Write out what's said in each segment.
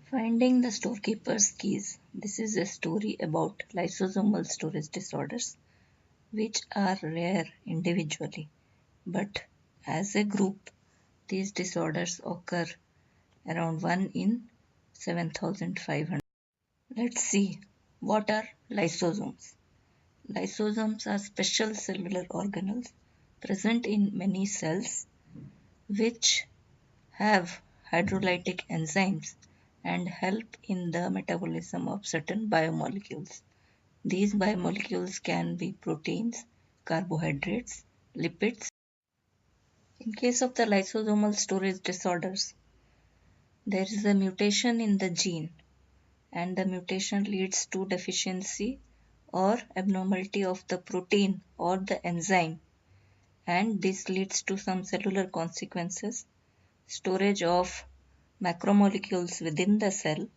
Finding the Storekeeper's Keys. This is a story about lysosomal storage disorders, which are rare individually, but as a group, these disorders occur around 1 in 7,500. Let's see, what are lysosomes? Lysosomes are special cellular organelles present in many cells which have hydrolytic enzymes and help in the metabolism of certain biomolecules. These biomolecules can be proteins, carbohydrates, lipids. In case of the lysosomal storage disorders, there is a mutation in the gene, and the mutation leads to deficiency or abnormality of the protein or the enzyme, and this leads to some cellular consequences, storage of macromolecules within the cell,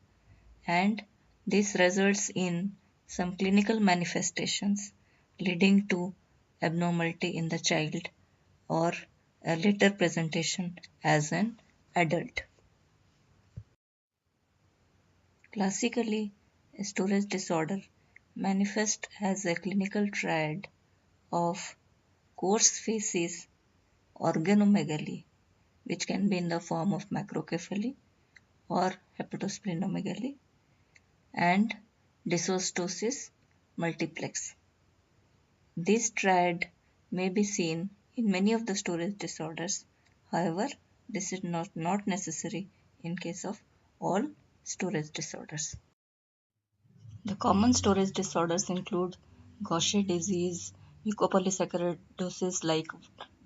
and this results in some clinical manifestations leading to abnormality in the child or a later presentation as an adult. Classically, a storage disorder manifests as a clinical triad of coarse feces, organomegaly, which can be in the form of macrocephaly or hepatosplenomegaly, and dysostosis multiplex. This triad may be seen in many of the storage disorders. However, this is not necessary in case of all storage disorders. The common storage disorders include Gaucher disease, mucopolysaccharidosis like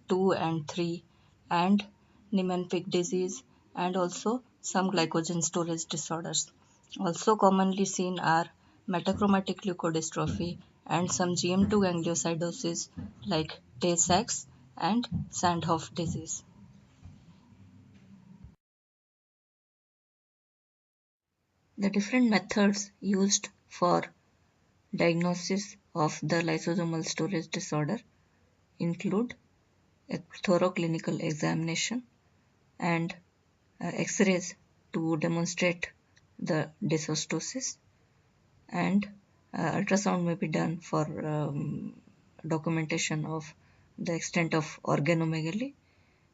2 and 3, and Niemann-Pick disease, and also some glycogen storage disorders. Also commonly seen are metachromatic leukodystrophy and some GM2 gangliosidosis like Tay-Sachs and Sandhoff disease. The different methods used for diagnosis of the lysosomal storage disorder include a thorough clinical examination and X-rays to demonstrate the dysostosis, and ultrasound may be done for documentation of the extent of organomegaly,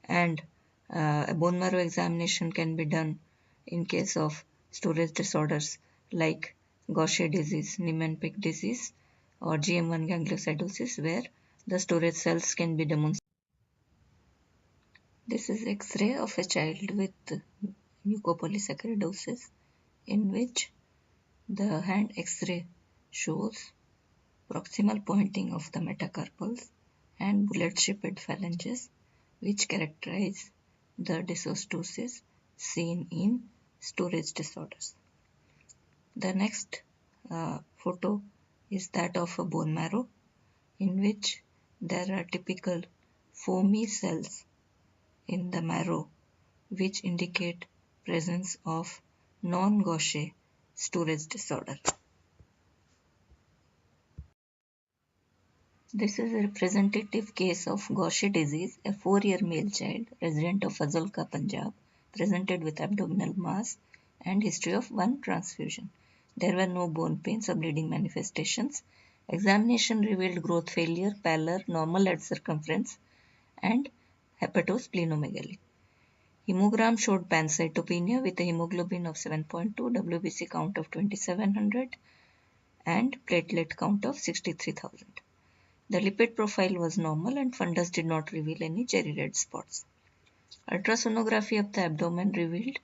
and a bone marrow examination can be done in case of storage disorders like Gaucher disease, Niemann-Pick disease, or GM1 gangliosidosis, where the storage cells can be demonstrated. This is X-ray of a child with mucopolysaccharidosis, in which the hand X-ray shows proximal pointing of the metacarpals and bullet-shaped phalanges, which characterize the dysostosis seen in storage disorders. The next photo is that of a bone marrow, in which there are typical foamy cells in the marrow which indicate presence of non-Gaucher storage disorder. This is a representative case of Gaucher disease. A 4-year male child, resident of Fazalka, Punjab, presented with abdominal mass and history of one transfusion. There were no bone pains or bleeding manifestations. Examination revealed growth failure, pallor, normal head circumference, and hepatosplenomegaly. Hemogram showed pancytopenia with a hemoglobin of 7.2, WBC count of 2700, and platelet count of 63,000. The lipid profile was normal and fundus did not reveal any cherry red spots. Ultrasonography of the abdomen revealed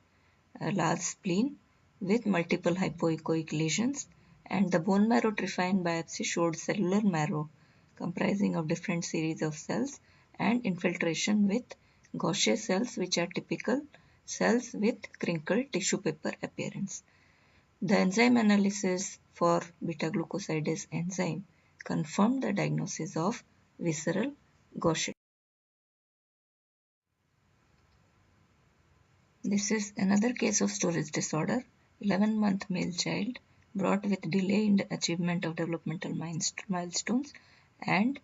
a large spleen with multiple hypoechoic lesions, and the bone marrow trephine biopsy showed cellular marrow comprising of different series of cells and infiltration with Gaucher cells, which are typical cells with crinkled tissue paper appearance. The enzyme analysis for beta-glucosidase enzyme confirmed the diagnosis of visceral Gaucher. This is another case of storage disorder. 11-month male child brought with delay in the achievement of developmental milestones and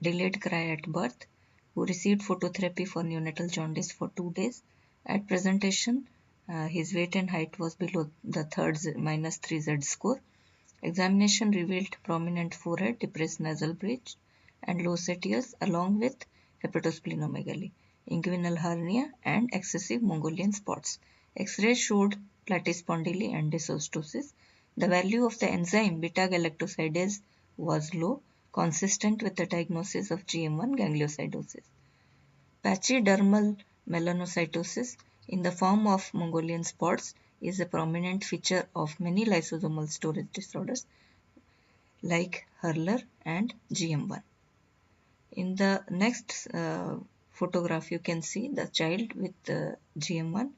delayed cry at birth, who received phototherapy for neonatal jaundice for 2 days. At presentation, His weight and height was below the third minus 3Z score. Examination revealed prominent forehead, depressed nasal bridge, and low satius, along with hepatosplenomegaly, inguinal hernia, and excessive Mongolian spots. X-ray showed platyspondyly and dysostosis. The value of the enzyme beta-galactosidase was low, consistent with the diagnosis of GM1 gangliosidosis. Pachydermal melanocytosis in the form of Mongolian spots is a prominent feature of many lysosomal storage disorders like Hurler and GM1. In the next photograph, you can see the child with GM1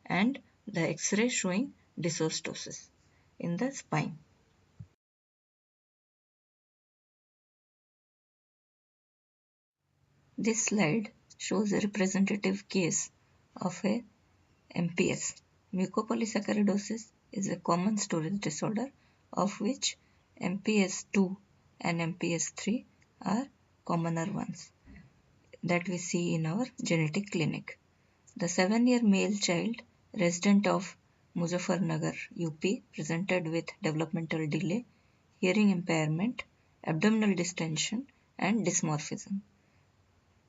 and the X-ray showing dysostosis in the spine. This slide shows a representative case of a MPS. Mucopolysaccharidosis is a common storage disorder of which MPS 2 and MPS 3 are commoner ones that we see in our genetic clinic. The 7-year male child resident of Muzaffarnagar, UP, presented with developmental delay, hearing impairment, abdominal distension, and dysmorphism.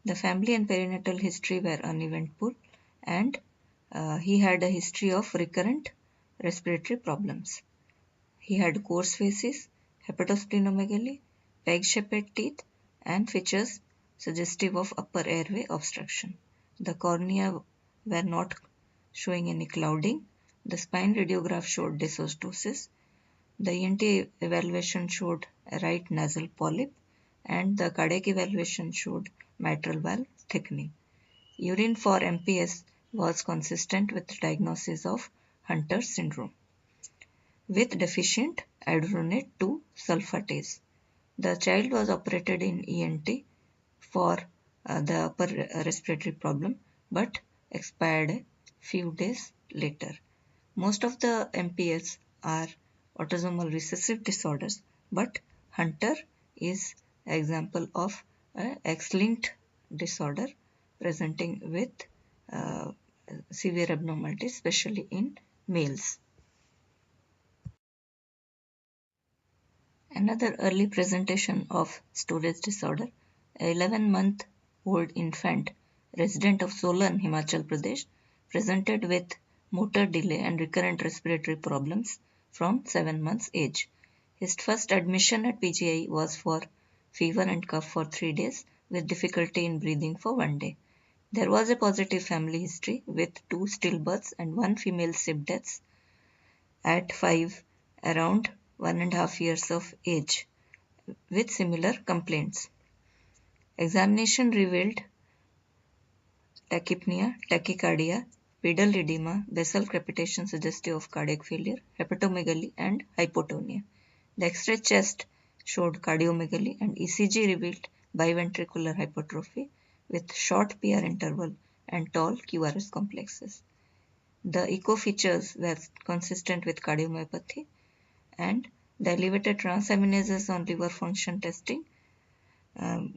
The family and perinatal history were uneventful, and he had a history of recurrent respiratory problems. He had coarse faces, hepatosplenomegaly, peg-shaped teeth, and features suggestive of upper airway obstruction. The cornea were not showing any clouding. The spine radiograph showed dysostosis. The ENT evaluation showed a right nasal polyp, and the cardiac evaluation showed mitral valve thickening. Urine for MPS was consistent with diagnosis of Hunter syndrome with deficient iduronate 2 sulfatase. The child was operated in ENT for the upper respiratory problem but expired a few days later. Most of the MPS are autosomal recessive disorders, but Hunter is an example of a X-linked disorder presenting with uh, severe abnormalities, especially in males. Another early presentation of storage disorder, a 11-month-old infant resident of Solan, Himachal Pradesh, presented with motor delay and recurrent respiratory problems from 7 months age. His first admission at PGI was for fever and cough for 3 days with difficulty in breathing for 1 day. There was a positive family history with 2 stillbirths and 1 female SIB deaths at 5 around 1.5 years of age with similar complaints. Examination revealed tachypnea, tachycardia, pedal edema, basal crepitation suggestive of cardiac failure, hepatomegaly, and hypotonia. The X-ray chest showed cardiomegaly, and ECG revealed biventricular hypertrophy with short PR interval and tall QRS complexes. The echo features were consistent with cardiomyopathy, and the elevated transaminases on liver function testing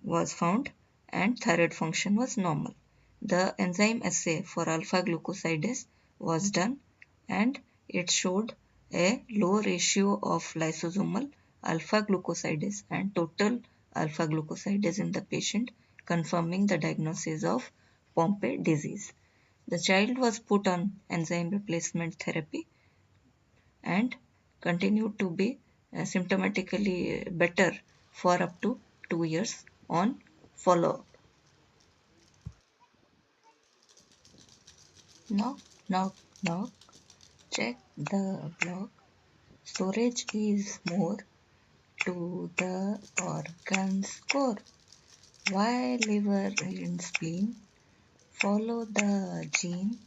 was found, and thyroid function was normal. The enzyme assay for alpha glucosidase was done, and it showed a low ratio of lysosomal alpha glucosidase and total alpha glucosidase in the patient, confirming the diagnosis of Pompe disease. The child was put on enzyme replacement therapy and continued to be symptomatically better for up to 2 years on follow-up. Knock, knock, knock. Check the block. Storage is more to the organ's core. Why liver and spleen? Follow the gene,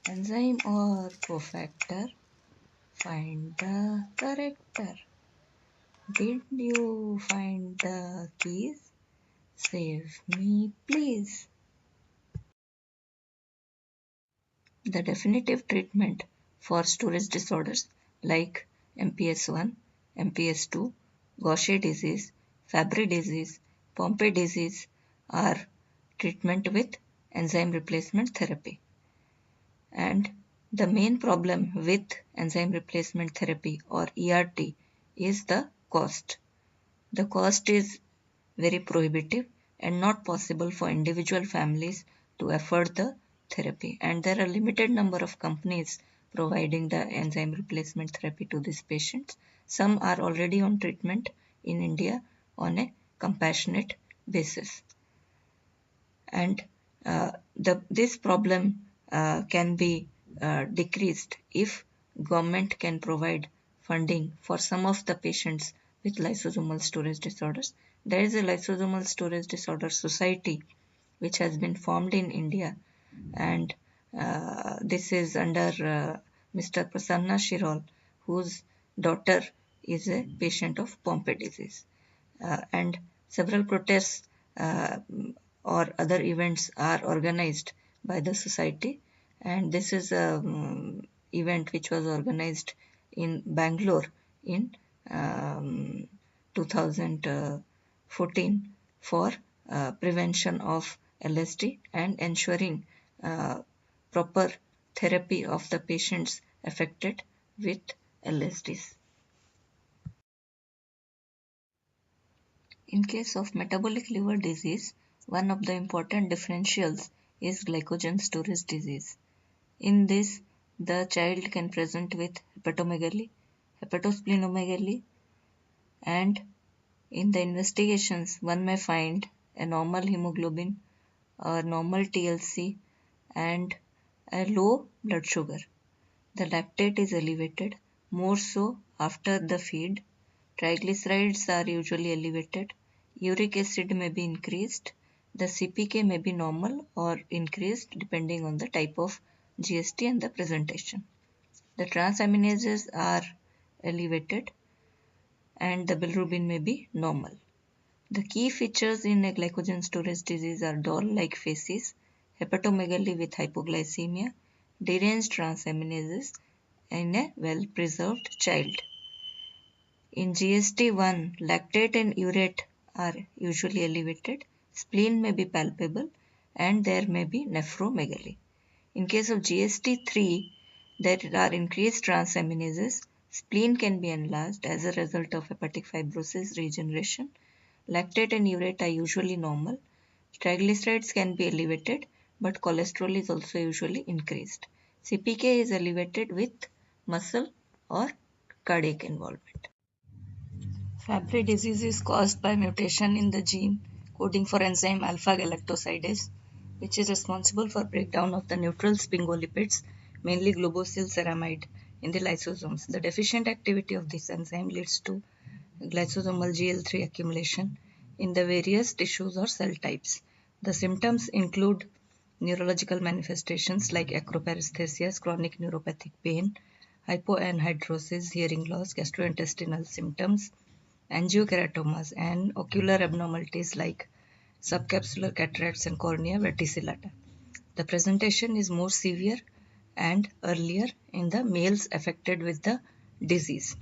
enzyme or cofactor. Find the corrector. Did you find the keys? Save me, please. The definitive treatment for storage disorders like MPS 1, MPS 2, Gaucher disease, Fabry disease, Pompe disease are treatment with enzyme replacement therapy. And The main problem with enzyme replacement therapy or ERT is the cost. The cost is very prohibitive and not possible for individual families to afford the therapy. And there are limited number of companies providing the enzyme replacement therapy to these patients. Some are already on treatment in India on a compassionate basis. And this problem can be decreased if government can provide funding for some of the patients with lysosomal storage disorders. There is a lysosomal storage disorder society which has been formed in India, and this is under Mr. Prasanna Shirol, whose daughter is a patient of Pompe disease. And several protests or other events are organized by the society, and this is a event which was organized in Bangalore in um, 2014 for prevention of LSD and ensuring proper therapy of the patients affected with LSDs. In case of metabolic liver disease, one of the important differentials is glycogen storage disease. In this, the child can present with hepatomegaly, hepatosplenomegaly, and in the investigations, one may find a normal hemoglobin, a normal TLC, and a low blood sugar. The lactate is elevated, more so after the feed. Triglycerides are usually elevated. Uric acid may be increased. The CPK may be normal or increased depending on the type of GST and the presentation. The transaminases are elevated and the bilirubin may be normal. The key features in a glycogen storage disease are doll-like facies, hepatomegaly with hypoglycemia, deranged transaminases in a well-preserved child. In GST1, lactate and urate are usually elevated, spleen may be palpable, and there may be nephromegaly. In case of GST3, there are increased transaminases, spleen can be enlarged as a result of hepatic fibrosis regeneration, lactate and urate are usually normal, triglycerides can be elevated, but cholesterol is also usually increased. CPK is elevated with muscle or cardiac involvement. Fabry disease is caused by mutation in the gene coding for enzyme alpha galactosidase, which is responsible for breakdown of the neutral sphingolipids, mainly globosylceramide, in the lysosomes. The deficient activity of this enzyme leads to lysosomal GL3 accumulation in the various tissues or cell types. The symptoms include neurological manifestations like acroparesthesias, chronic neuropathic pain, hypoanhidrosis, hearing loss, gastrointestinal symptoms, angiokeratomas, and ocular abnormalities like subcapsular cataracts and cornea verticillata. The presentation is more severe and earlier in the males affected with the disease.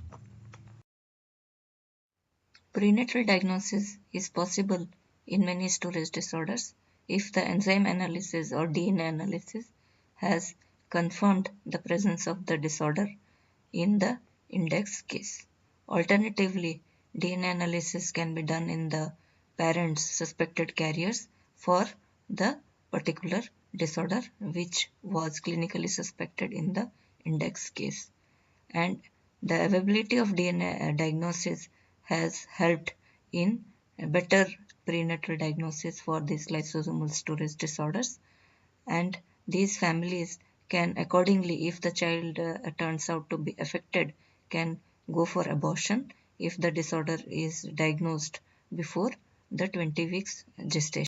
Prenatal diagnosis is possible in many storage disorders if the enzyme analysis or DNA analysis has confirmed the presence of the disorder in the index case. Alternatively, DNA analysis can be done in the parents' suspected carriers for the particular disorder which was clinically suspected in the index case. And the availability of DNA diagnosis has helped in a better prenatal diagnosis for these lysosomal storage disorders, and these families can accordingly, if the child turns out to be affected, can go for abortion if the disorder is diagnosed before the 20 weeks gestation.